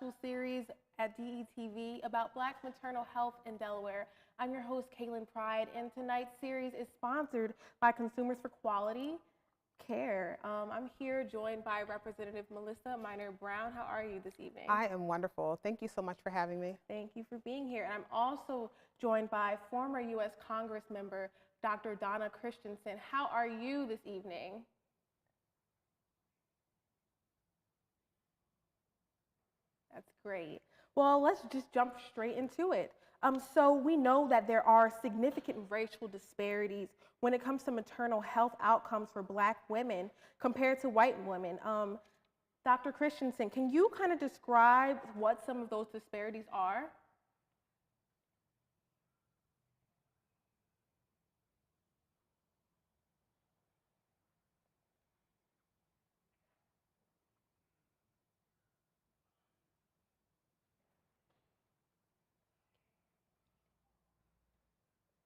special series at DETV about Black maternal health in Delaware. I'm your host, Kaylin Pride, and tonight's series is sponsored by Consumers for Quality Care. I'm here joined by Representative Melissa Minor Brown. How are you this evening? I am wonderful. Thank you so much for having me. Thank you for being here. And I'm also joined by former U.S. Congress member, Dr. Donna Christensen. How are you this evening? That's great. Well, let's just jump straight into it. So we know that there are significant racial disparities when it comes to maternal health outcomes for Black women compared to white women. Dr. Christensen, can you kind of describe what some of those disparities are?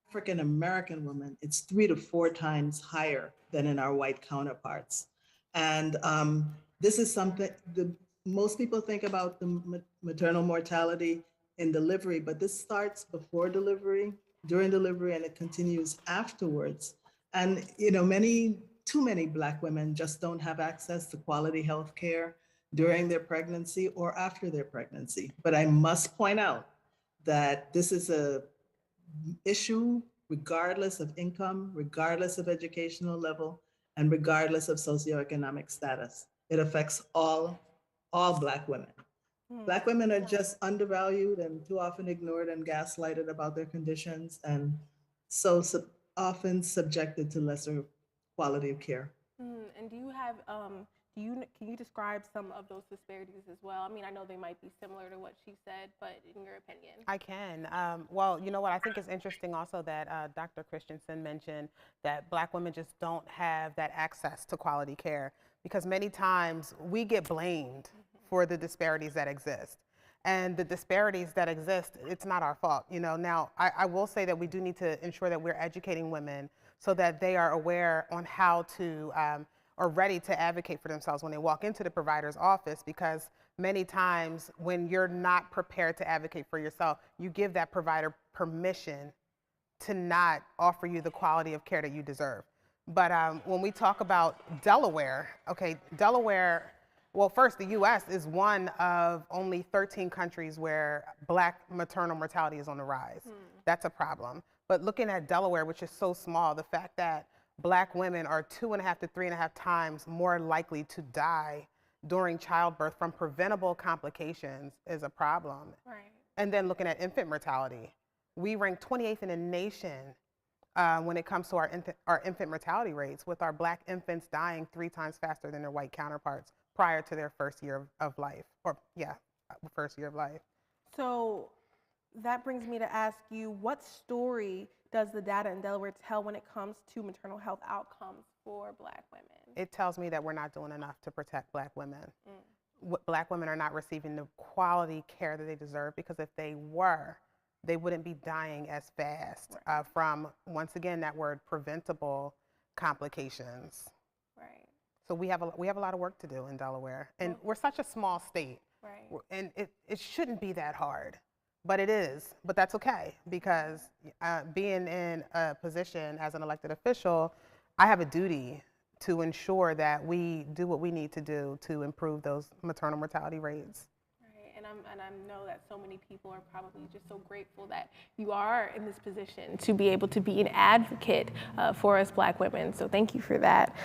African American women, it's 3 to 4 times higher than in our white counterparts. And this is something most people think about the maternal mortality in delivery, but this starts before delivery, during delivery, and it continues afterwards. And too many Black women just don't have access to quality health care during their pregnancy or after their pregnancy. But I must point out that this is a issue regardless of income, regardless of educational level, and regardless of socioeconomic status. It affects all Black women. Black women are just undervalued and too often ignored and gaslighted about their conditions, and so often subjected to lesser quality of care. And do you have, can you describe some of those disparities as well? I mean, I know they might be similar to what she said, but in your opinion? I can. Well, you know what? I think it's interesting also that Dr. Christensen mentioned that Black women just don't have that access to quality care, because many times we get blamed for the disparities that exist. And the disparities that exist, it's not our fault. Now, I will say that we do need to ensure that we're educating women so that they are aware on how to or ready to advocate for themselves when they walk into the provider's office, because many times when you're not prepared to advocate for yourself, you give that provider permission to not offer you the quality of care that you deserve. But when we talk about Delaware, Delaware, well, first, the U.S. is one of only 13 countries where Black maternal mortality is on the rise. That's a problem. But looking at Delaware, which is so small, the fact that Black women are 2.5 to 3.5 times more likely to die during childbirth from preventable complications is a problem. Right. And then looking at infant mortality, we rank 28th in the nation when it comes to our infant mortality rates, with our Black infants dying 3 times faster than their white counterparts prior to their first year of life, first year of life. So that brings me to ask you, what story does the data in Delaware tell when it comes to maternal health outcomes for Black women? It tells me that we're not doing enough to protect Black women. Black women are not receiving the quality care that they deserve, because if they were, they wouldn't be dying as fast from, once again, that word, preventable complications. Right. So we have a lot of work to do in Delaware, and we're such a small state, right? And it shouldn't be that hard, but it is. But that's okay, because being in a position as an elected official, I have a duty to ensure that we do what we need to do to improve those maternal mortality rates. And I know that so many people are probably just so grateful that you are in this position to be able to be an advocate for us Black women. So thank you for that.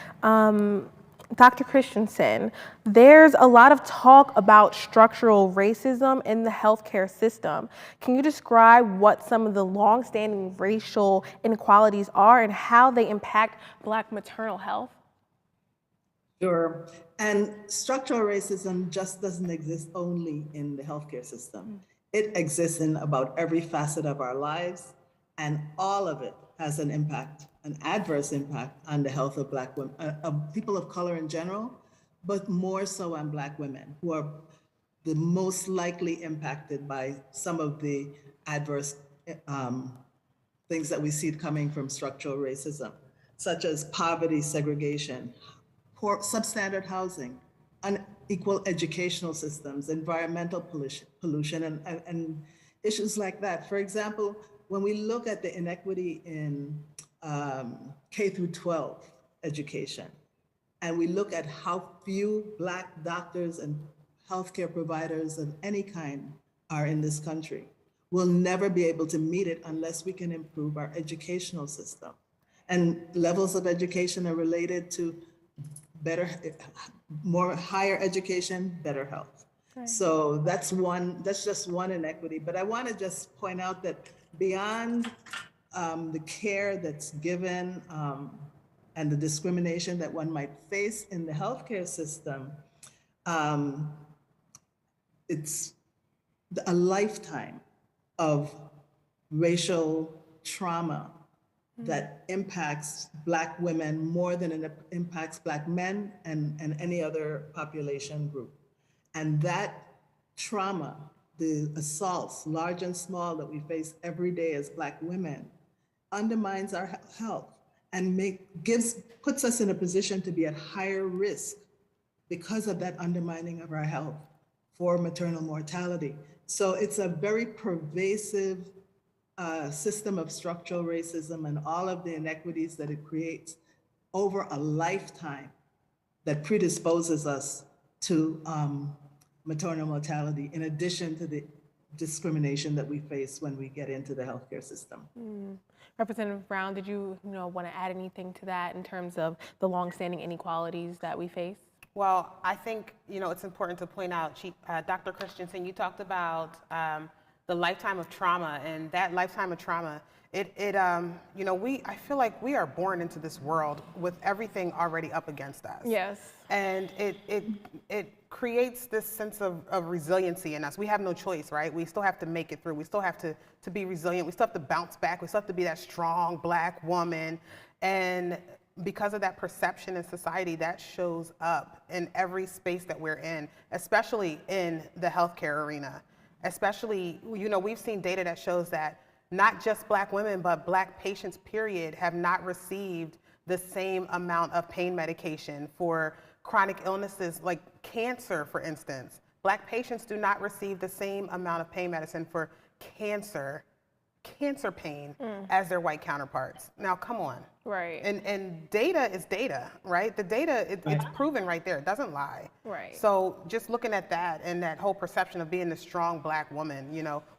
Dr. Christensen, there's a lot of talk about structural racism in the healthcare system. Can you describe what some of the longstanding racial inequalities are and how they impact Black maternal health? Sure. And structural racism just doesn't exist only in the healthcare system. It exists in about every facet of our lives, and all of it has an impact, an adverse impact on the health of Black women, of people of color in general, but more so on Black women, who are the most likely impacted by some of the adverse things that we see coming from structural racism, such as poverty, segregation, poor, substandard housing, unequal educational systems, environmental pollution and issues like that. For example, when we look at the inequity in K through 12 education, and we look at how few Black doctors and healthcare providers of any kind are in this country, we'll never be able to meet it unless we can improve our educational system. And levels of education are related to higher education, better health. Right. So that's just one inequity. But I want to just point out that beyond the care that's given and the discrimination that one might face in the healthcare system, it's a lifetime of racial trauma that impacts Black women more than it impacts Black men and any other population group. And that trauma, the assaults, large and small, that we face every day as Black women, undermines our health and puts us in a position to be at higher risk because of that undermining of our health for maternal mortality. So it's a very pervasive system of structural racism and all of the inequities that it creates over a lifetime that predisposes us to maternal mortality, in addition to the discrimination that we face when we get into the healthcare system. Representative Brown, did you want to add anything to that in terms of the longstanding inequalities that we face? Well, I think it's important to point out, Dr. Christensen, you talked about the lifetime of trauma, and that lifetime of trauma, I feel like we are born into this world with everything already up against us. Yes. And it creates this sense of resiliency in us. We have no choice, right? We still have to make it through. We still have to be resilient. We still have to bounce back. We still have to be that strong Black woman. And because of that perception in society, that shows up in every space that we're in, especially in the healthcare arena. Especially, we've seen data that shows that not just Black women, but Black patients, period, have not received the same amount of pain medication for chronic illnesses like cancer, for instance. Black patients do not receive the same amount of pain medicine for cancer pain as their white counterparts. Now, come on. Right. And data is data, right? The data, it's proven right there. It doesn't lie. Right. So just looking at that and that whole perception of being the strong Black woman,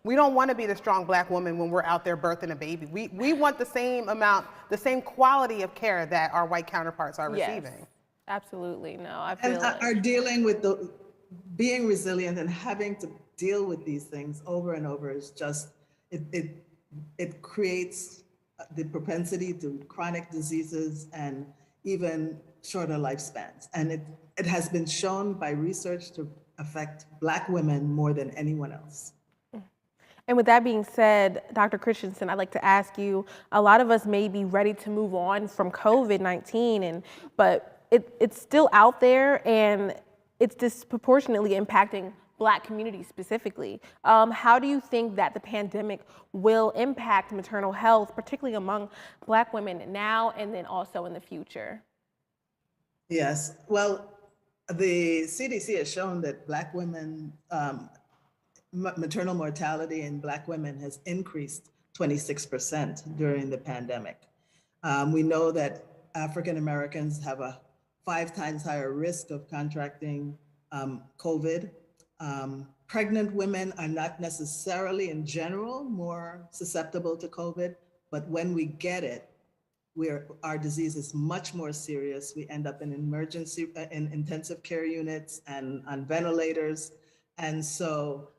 we don't want to be the strong Black woman when we're out there birthing a baby. We want the same quality of care that our white counterparts are receiving. Yes, absolutely. No, I feel and are dealing with being resilient and having to deal with these things over and over is just, it creates the propensity to chronic diseases and even shorter lifespans. And it has been shown by research to affect Black women more than anyone else. And with that being said, Dr. Christensen, I'd like to ask you, a lot of us may be ready to move on from COVID-19, but it's still out there and it's disproportionately impacting Black communities specifically. How do you think that the pandemic will impact maternal health, particularly among Black women now and then also in the future? Yes, well, the CDC has shown that Black women, maternal mortality in Black women has increased 26% during the pandemic. We know that African Americans have a 5 times higher risk of contracting COVID. Pregnant women are not necessarily, in general, more susceptible to COVID, but when we get it, our disease is much more serious. We end up in intensive care units and on ventilators. And so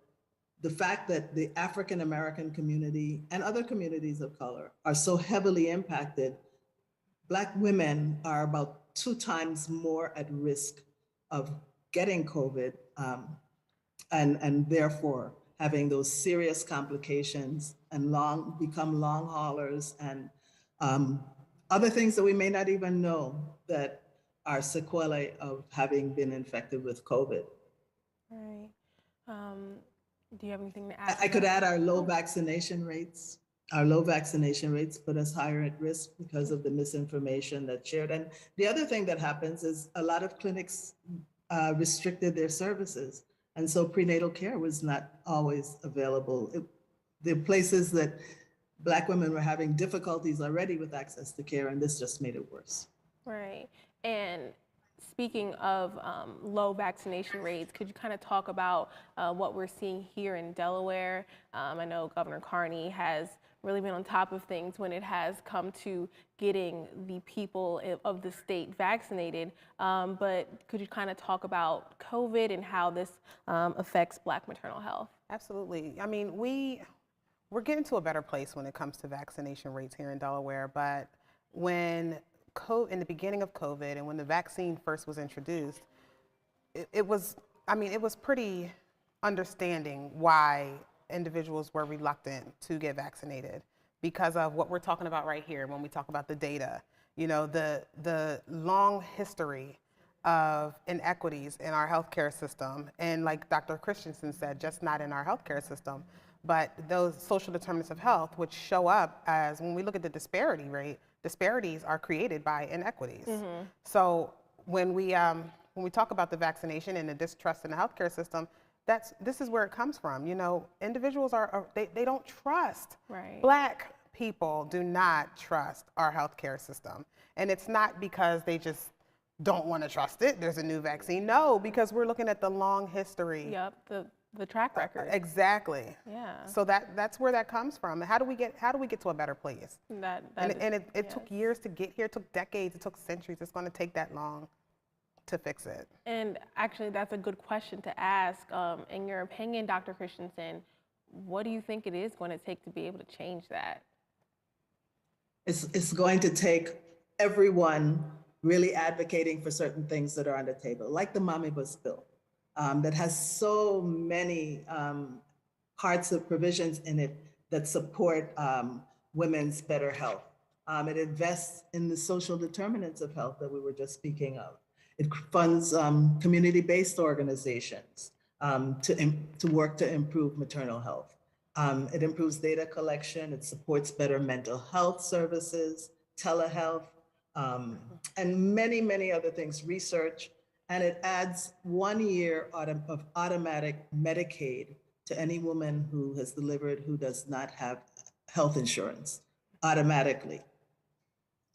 the fact that the African American community and other communities of color are so heavily impacted, Black women are about 2 times more at risk of getting COVID, and therefore having those serious complications and become long haulers and other things that we may not even know that are sequelae of having been infected with COVID. Right. Do you have anything to add? I could add our low vaccination rates. Our low vaccination rates put us higher at risk because of the misinformation that's shared. And the other thing that happens is a lot of clinics restricted their services. And so prenatal care was not always available. The places that Black women were having difficulties already with access to care, and this just made it worse. Right. And speaking of low vaccination rates, could you kind of talk about what we're seeing here in Delaware? I know Governor Carney has really been on top of things when it has come to getting the people of the state vaccinated, but could you kind of talk about COVID and how this affects Black maternal health? Absolutely. I mean, we're getting to a better place when it comes to vaccination rates here in Delaware, but in the beginning of COVID and when the vaccine first was introduced, it was pretty understanding why individuals were reluctant to get vaccinated because of what we're talking about right here when we talk about the data. You know, the long history of inequities in our healthcare system, and like Dr. Christensen said, just not in our healthcare system, but those social determinants of health, which show up as, when we look at the disparity rate, disparities are created by inequities. Mm-hmm. So when we talk about the vaccination and the distrust in the healthcare system, this is where it comes from. You know, individuals they don't trust. Right. Black people do not trust our healthcare system, and it's not because they just don't want to trust it. There's a new vaccine. No, because we're looking at the long history. Yep. The track record. Exactly. Yeah. So that's where that comes from. How do we get to a better place? It took years to get here. It took decades. It took centuries. It's going to take that long to fix it. And actually, that's a good question to ask. In your opinion, Dr. Christensen, what do you think it is going to take to be able to change that? It's going to take everyone really advocating for certain things that are on the table, like the Omnibus bill. That has so many parts of provisions in it that support women's better health. It invests in the social determinants of health that we were just speaking of. It funds community-based organizations to work to improve maternal health. It improves data collection. It supports better mental health services, telehealth, and many, many other things, research. And it adds 1 year of automatic Medicaid to any woman who has delivered who does not have health insurance automatically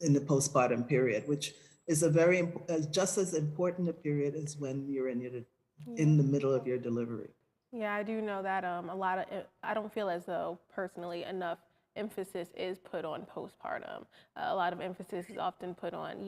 in the postpartum period, which is just as important a period as when you're in the middle of your delivery. Yeah, I do know that I don't feel as though personally enough emphasis is put on postpartum. A lot of emphasis is often put on,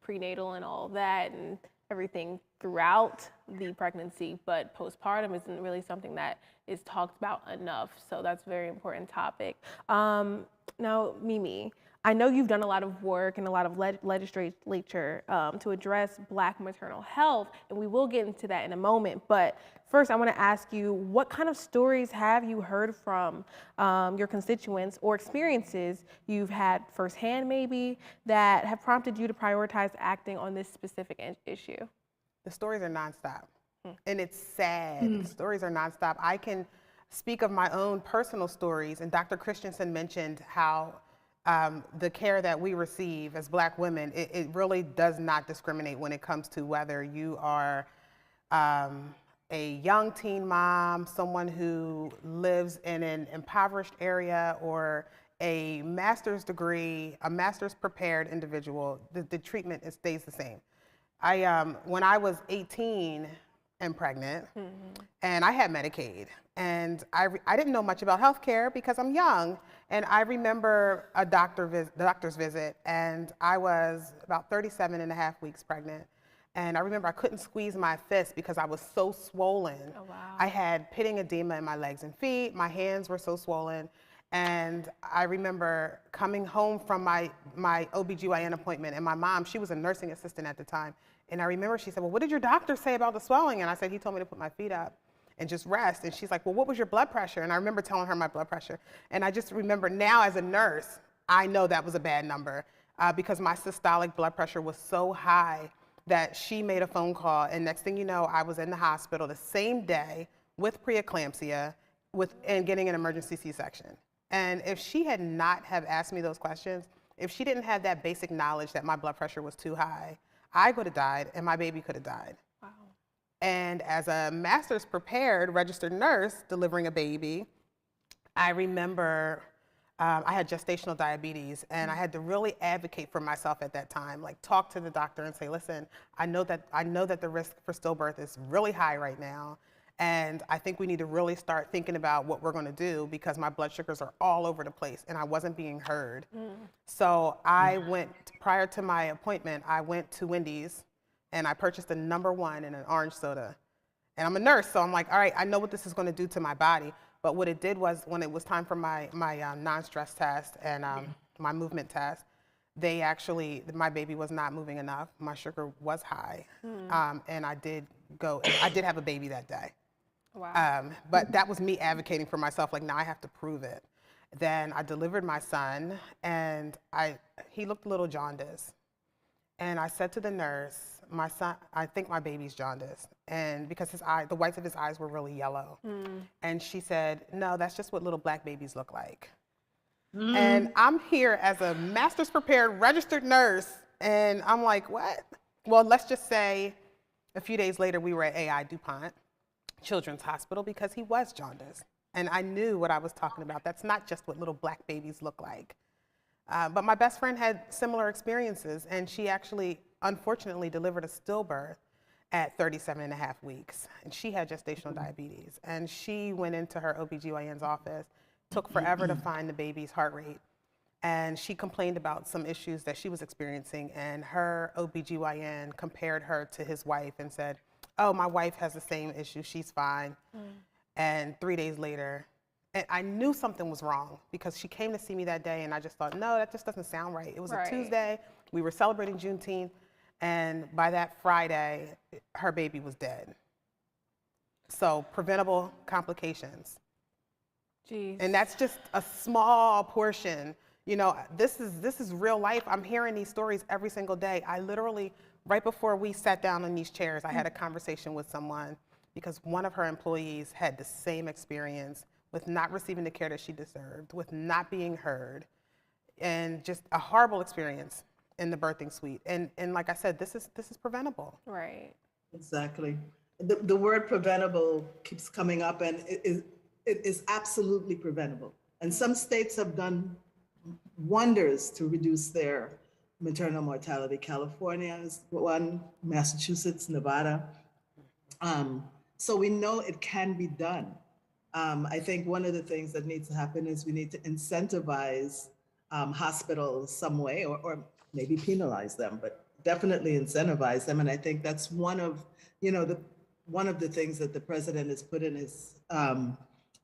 prenatal and all that, and everything throughout the pregnancy, but postpartum isn't really something that is talked about enough. So that's a very important topic. Now, Mimi, I know you've done a lot of work and a lot of legislature to address Black maternal health, and we will get into that in a moment. But first, I want to ask you, what kind of stories have you heard from your constituents or experiences you've had firsthand, maybe, that have prompted you to prioritize acting on this specific issue? The stories are nonstop, and it's sad. The stories are nonstop. I can speak of my own personal stories, and Dr. Christensen mentioned how the care that we receive as Black women, it really does not discriminate when it comes to whether you are a young teen mom, someone who lives in an impoverished area, or a master's degree, a master's prepared individual. The treatment stays the same. When I was 18 and pregnant, and I had Medicaid, and I didn't know much about healthcare because I'm young, and I remember a doctor's visit, and I was about 37 and a half weeks pregnant, and I remember I couldn't squeeze my fist because I was so swollen. Oh, wow. I had pitting edema in my legs and feet, my hands were so swollen, and I remember coming home from my OBGYN appointment, and my mom, she was a nursing assistant at the time, and I remember she said, well, what did your doctor say about the swelling? And I said, he told me to put my feet up and just rest. And she's like, well, what was your blood pressure? And I remember telling her my blood pressure. And I just remember now as a nurse, I know that was a bad number because my systolic blood pressure was so high that she made a phone call. And next thing you know, I was in the hospital the same day with preeclampsia and getting an emergency C-section. And if she had not have asked me those questions, if she didn't have that basic knowledge that my blood pressure was too high, I could have died and my baby could have died. Wow. And as a master's prepared registered nurse delivering a baby, I remember I had gestational diabetes, and I had to really advocate for myself at that time, like talk to the doctor and say, listen, I know that the risk for stillbirth is really high right now, and I think we need to really start thinking about what we're going to do because my blood sugars are all over the place, and I wasn't being heard. So I went, prior to my appointment, I went to Wendy's, and I purchased a #1 and an orange soda. And I'm a nurse, so I'm like, all right, I know what this is going to do to my body. But what it did was, when it was time for my non-stress test and my movement test, my baby was not moving enough. My sugar was high, and I did have a baby that day. Wow. But that was me advocating for myself. Like, now I have to prove it. Then I delivered my son, and he looked a little jaundiced. And I said to the nurse, my son, I think my baby's jaundiced. And because the whites of his eyes were really yellow. And she said, no, that's just what little black babies look like. And I'm here as a master's prepared registered nurse. And I'm like, what? Well, let's just say a few days later, we were at AI DuPont Children's Hospital because he was jaundiced. And I knew what I was talking about. That's not just what little black babies look like. But my best friend had similar experiences, and she actually, unfortunately, delivered a stillbirth at 37.5 weeks. And she had gestational diabetes. And she went into her OBGYN's office, took forever to find the baby's heart rate. And she complained about some issues that she was experiencing. And her OBGYN compared her to his wife and said, oh, my wife has the same issue, she's fine. And 3 days later, and I knew something was wrong because she came to see me that day, and I just thought, no, that just doesn't sound right. It was a Tuesday, we were celebrating Juneteenth, and by that Friday, her baby was dead. So preventable complications. Jeez. And that's just a small portion. You know, this is real life. I'm hearing these stories every single day. I literally, right before we sat down in these chairs, I had a conversation with someone because one of her employees had the same experience with not receiving the care that she deserved, with not being heard, and just a horrible experience in the birthing suite. And like I said, this is preventable. Right. Exactly. The word preventable keeps coming up, and it is absolutely preventable. And some states have done wonders to reduce their maternal mortality. California is one, Massachusetts, Nevada. So we know it can be done. I think one of the things that needs to happen is we need to incentivize hospitals some way, or maybe penalize them, but definitely incentivize them. And I think that's one of the things that the president has put in his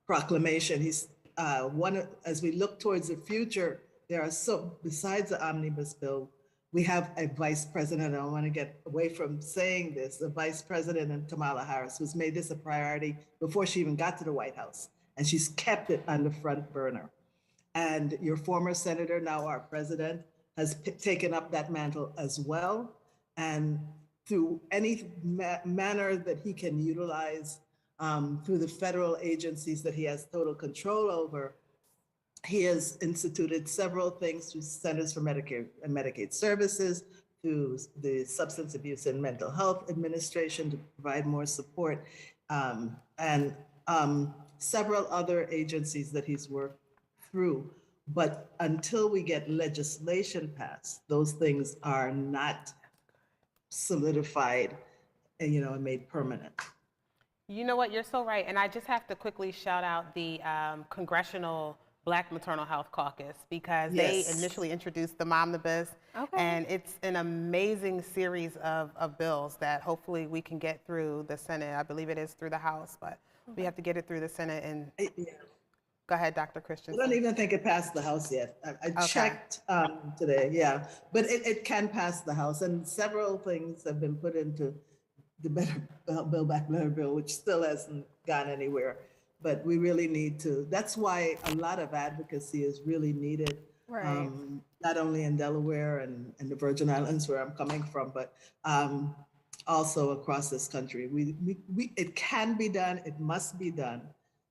proclamation. He's as we look towards the future, there are besides the omnibus bill, we have a vice president. I don't want to get away from saying this, the vice president, and Kamala Harris, who's made this a priority before she even got to the White House. And she's kept it on the front burner. And your former senator, now our president, has taken up that mantle as well. And through any manner that he can utilize, through the federal agencies that he has total control over, he has instituted several things through Centers for Medicare and Medicaid Services, through the Substance Abuse and Mental Health Administration to provide more support, and several other agencies that he's worked through. But until we get legislation passed, those things are not solidified and made permanent. You know what, you're so right. And I just have to quickly shout out the Congressional Black Maternal Health Caucus, because they initially introduced the Momnibus, and it's an amazing series of bills that hopefully we can get through the Senate. I believe it is through the House, but we have to get it through the Senate. And go ahead, Dr. Christensen. I don't even think it passed the House yet. I checked today, but it can pass the House, and several things have been put into the Build Back Better bill, which still hasn't gone anywhere. But we really need to, that's why a lot of advocacy is really needed, not only in Delaware and the Virgin Islands where I'm coming from, but also across this country. It can be done, it must be done,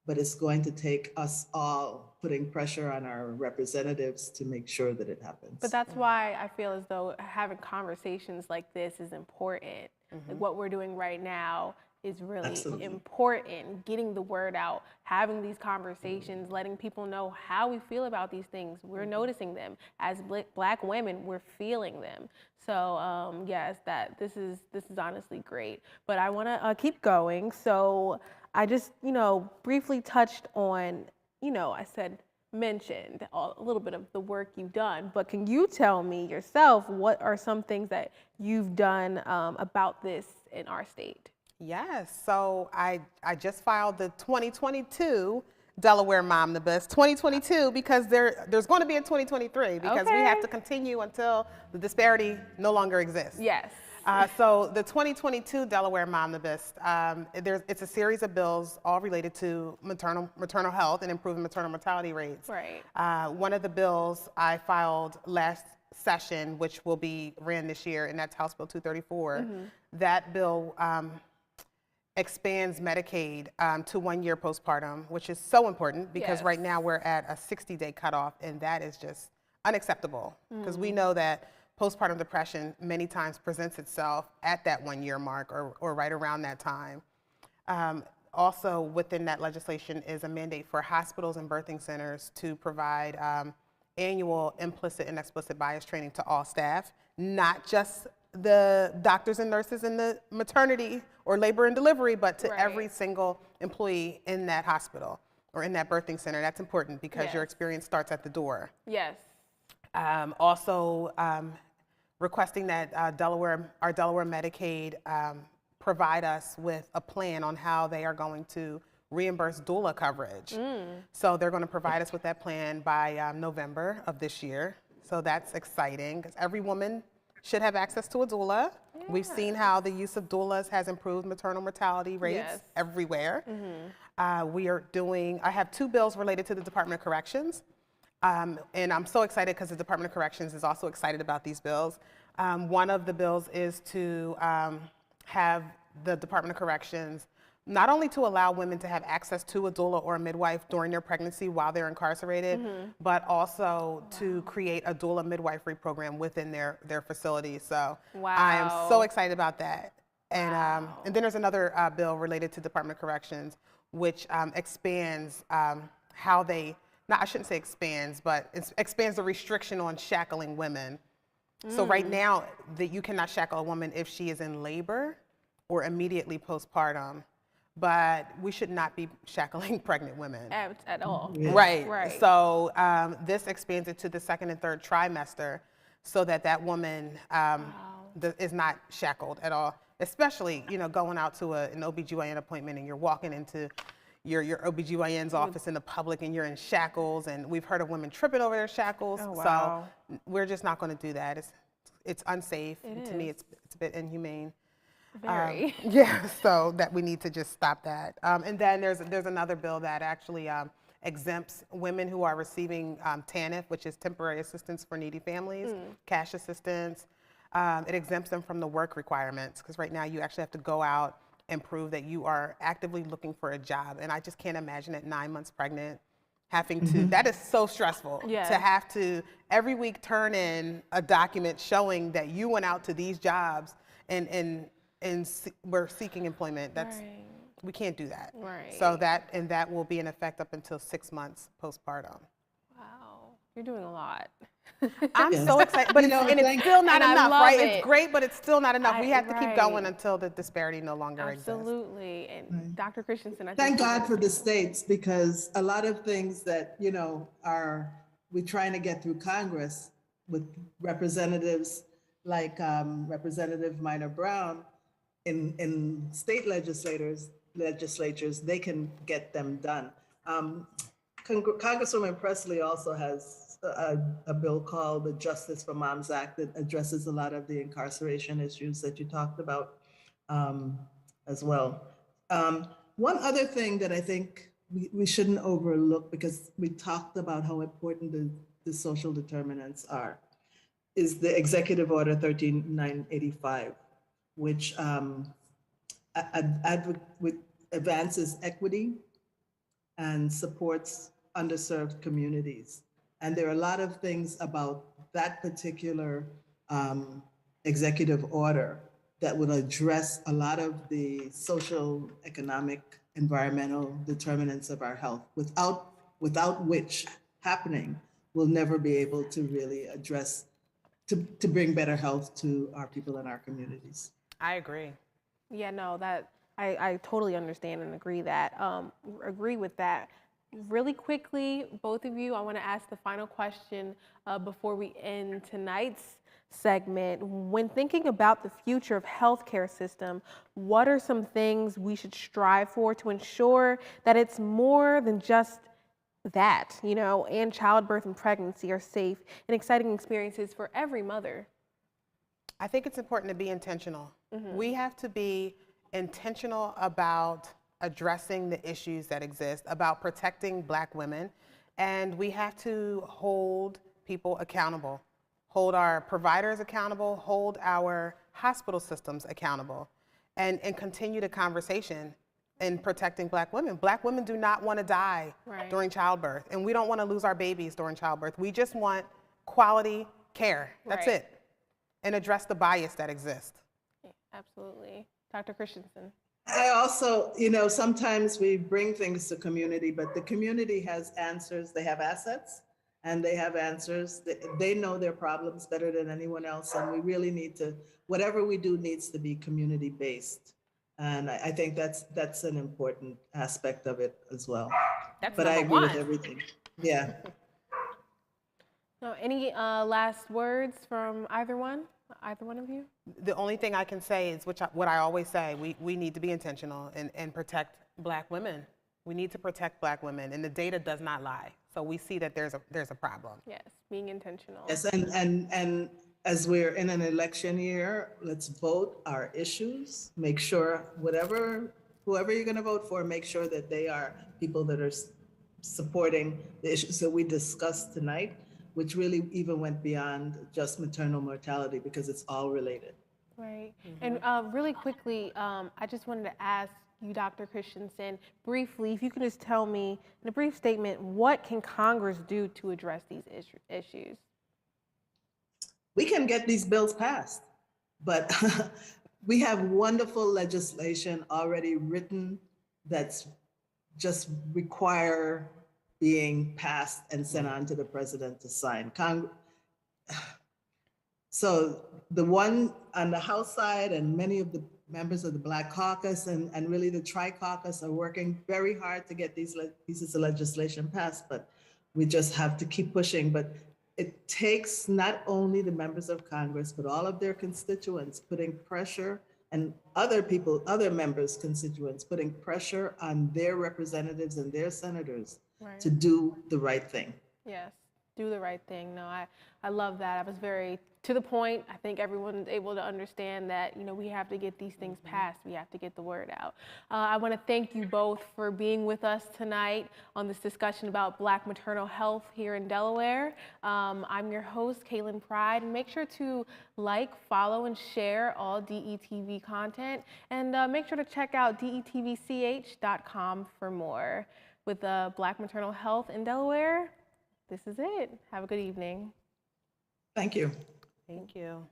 but it's going to take us all putting pressure on our representatives to make sure that it happens. But that's why I feel as though having conversations like this is important. Like what we're doing right now is really Absolutely. important. Getting the word out, having these conversations, letting people know how we feel about these things. We're noticing them as Black women. We're feeling them. So yes, this is honestly great. But I want to keep going. So I just briefly touched on I mentioned a little bit of the work you've done. But can you tell me yourself what are some things that you've done about this in our state? Yes, so I just filed the 2022 Delaware Momnibus 2022 because there's going to be a 2023 because we have to continue until the disparity no longer exists. Yes. So the 2022 Delaware Momnibus, it's a series of bills all related to maternal health and improving maternal mortality rates. Right. One of the bills I filed last session, which will be ran this year, and that's House Bill 234. That bill expands Medicaid to 1 year postpartum, which is so important because right now we're at a 60-day cutoff, and that is just unacceptable because we know that postpartum depression many times presents itself at that 1 year mark or right around that time. Also within that legislation is a mandate for hospitals and birthing centers to provide annual implicit and explicit bias training to all staff, not just the doctors and nurses in the maternity or labor and delivery, but to every single employee in that hospital or in that birthing center. That's important because your experience starts at the door. Yes. Also requesting that our Delaware Medicaid provide us with a plan on how they are going to reimburse doula coverage. So they're going to provide us with that plan by November of this year. So that's exciting because every woman should have access to a doula. We've seen how the use of doulas has improved maternal mortality rates everywhere. I have 2 bills related to the Department of Corrections. And I'm so excited because the Department of Corrections is also excited about these bills. One of the bills is to have the Department of Corrections not only to allow women to have access to a doula or a midwife during their pregnancy while they're incarcerated, but also to create a doula midwifery program within their facilities. So I am so excited about that. And then there's another bill related to Department of Corrections, which expands how they, I shouldn't say expands, but it expands the restriction on shackling women. So right now, that you cannot shackle a woman if she is in labor or immediately postpartum. But we should not be shackling pregnant women. At all. Right. So this expands it to the 2nd and 3rd trimester so that woman is not shackled at all. Especially, going out to an OBGYN appointment and you're walking into your OBGYN's office in the public and you're in shackles, and we've heard of women tripping over their shackles. So we're just not going to do that. It's unsafe. To me, it's a bit inhumane. Very. So that we need to just stop that. And then there's another bill that actually exempts women who are receiving TANF, which is temporary assistance for needy families, cash assistance. It exempts them from the work requirements because right now you actually have to go out and prove that you are actively looking for a job. And I just can't imagine at 9 months pregnant having to, that is so stressful to have to every week turn in a document showing that you went out to these jobs and we're seeking employment. We can't do that. So that will be in effect up until 6 months postpartum. Wow, you're doing a lot. I'm so excited, but it's still not enough, right? It's great, but it's still not enough. We have to keep going until the disparity no longer exists. Absolutely, and Dr. Christensen, I thank God for the states, because a lot of things that we're trying to get through Congress with representatives like Representative Minor Brown in state legislatures, they can get them done. Congresswoman Presley also has a bill called the Justice for Moms Act that addresses a lot of the incarceration issues that you talked about as well. One other thing that I think we shouldn't overlook, because we talked about how important the social determinants are, is the Executive Order 13985, which advances equity and supports underserved communities. And there are a lot of things about that particular executive order that would address a lot of the social, economic, environmental determinants of our health, without which happening, we'll never be able to really address, to bring better health to our people in our communities. I agree. Yeah, no, that I totally understand and agree with that. Really quickly, both of you, I want to ask the final question before we end tonight's segment. When thinking about the future of healthcare system, what are some things we should strive for to ensure that it's more than just that, and childbirth and pregnancy are safe and exciting experiences for every mother? I think it's important to be intentional. We have to be intentional about addressing the issues that exist, about protecting Black women, and we have to hold people accountable, hold our providers accountable, hold our hospital systems accountable, and continue the conversation in protecting Black women. Black women do not want to die during childbirth, and we don't want to lose our babies during childbirth. We just want quality care. That's it. And address the bias that exists. Absolutely. Dr. Christensen. I also, sometimes we bring things to community, but the community has answers. They have assets and they have answers. They know their problems better than anyone else. And we really need to, whatever we do needs to be community based. And I think that's an important aspect of it as well. But I agree with everything. Yeah. So any last words from either one of you? The only thing I can say is what I always say, we need to be intentional and protect Black women. We need to protect Black women, and the data does not lie. So we see that there's a problem. Yes, being intentional. Yes, and as we're in an election year, let's vote our issues. Make sure whoever you're going to vote for, make sure that they are people that are supporting the issues that we discussed tonight, which really even went beyond just maternal mortality because it's all related. Right. And really quickly, I just wanted to ask you, Dr. Christensen, briefly, if you can just tell me in a brief statement, what can Congress do to address these issues? We can get these bills passed, but we have wonderful legislation already written that's just require being passed and sent on to the president to sign. So the one on the House side and many of the members of the Black Caucus and really the Tri-Caucus are working very hard to get these pieces of legislation passed, but we just have to keep pushing. But it takes not only the members of Congress, but all of their constituents putting pressure, and other members' constituents putting pressure on their representatives and their senators to do the right thing. Yes, do the right thing. No, I love that. I was very to the point. I think everyone's able to understand that, we have to get these things passed. We have to get the word out. I want to thank you both for being with us tonight on this discussion about Black maternal health here in Delaware. I'm your host, Kaylin Pride. And make sure to like, follow, and share all DETV content. And make sure to check out DETVCH.com for more. With Black Maternal Health in Delaware, this is it. Have a good evening. Thank you. Thank you.